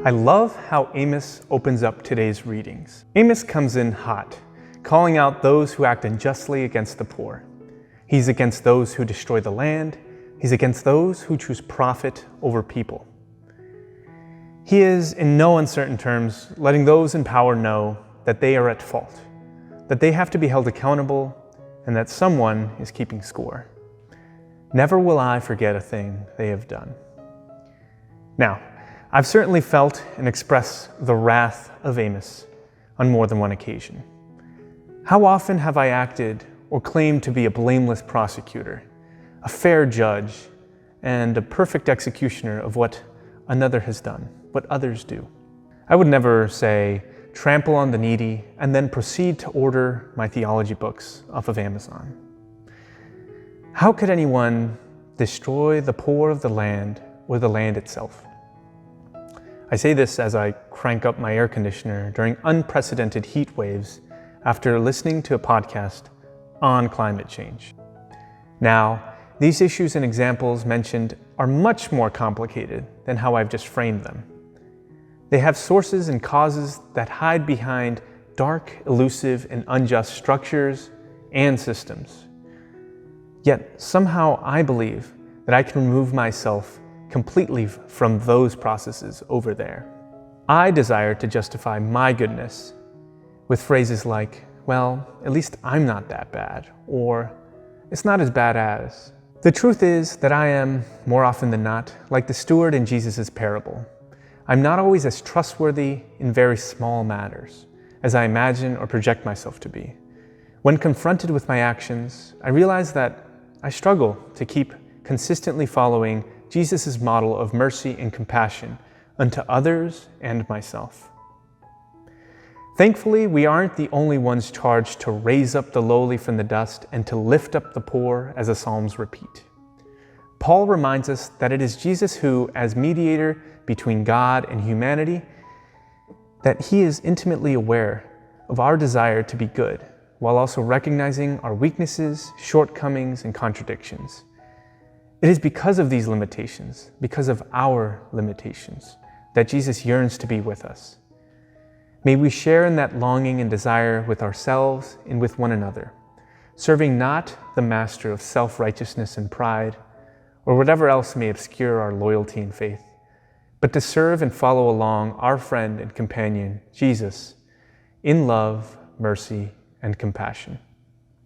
I love how Amos opens up today's readings. Amos comes in hot, calling out those who act unjustly against the poor. He's against those who destroy the land. He's against those who choose profit over people. He is, in no uncertain terms, letting those in power know that they are at fault, that they have to be held accountable, and that someone is keeping score. Never will I forget a thing they have done. Now, I've certainly felt and expressed the wrath of Amos on more than one occasion. How often have I acted or claimed to be a blameless prosecutor, a fair judge, and a perfect executioner of what another has done, what others do? I would never say, trample on the needy, and then proceed to order my theology books off of Amazon. How could anyone destroy the poor of the land or the land itself? I say this as I crank up my air conditioner during unprecedented heat waves after listening to a podcast on climate change. Now, these issues and examples mentioned are much more complicated than how I've just framed them. They have sources and causes that hide behind dark, elusive, and unjust structures and systems. Yet somehow I believe that I can remove myself completely from those processes over there. I desire to justify my goodness with phrases like, well, at least I'm not that bad, or it's not as bad as. The truth is that I am, more often than not, like the steward in Jesus' parable. I'm not always as trustworthy in very small matters as I imagine or project myself to be. When confronted with my actions, I realize that I struggle to keep consistently following Jesus' model of mercy and compassion unto others and myself. Thankfully, we aren't the only ones charged to raise up the lowly from the dust and to lift up the poor, as the Psalms repeat. Paul reminds us that it is Jesus who, as mediator between God and humanity, that he is intimately aware of our desire to be good, while also recognizing our weaknesses, shortcomings, and contradictions. It is because of these limitations, because of our limitations, that Jesus yearns to be with us. May we share in that longing and desire with ourselves and with one another, serving not the master of self-righteousness and pride, or whatever else may obscure our loyalty and faith, but to serve and follow along our friend and companion, Jesus, in love, mercy, and compassion.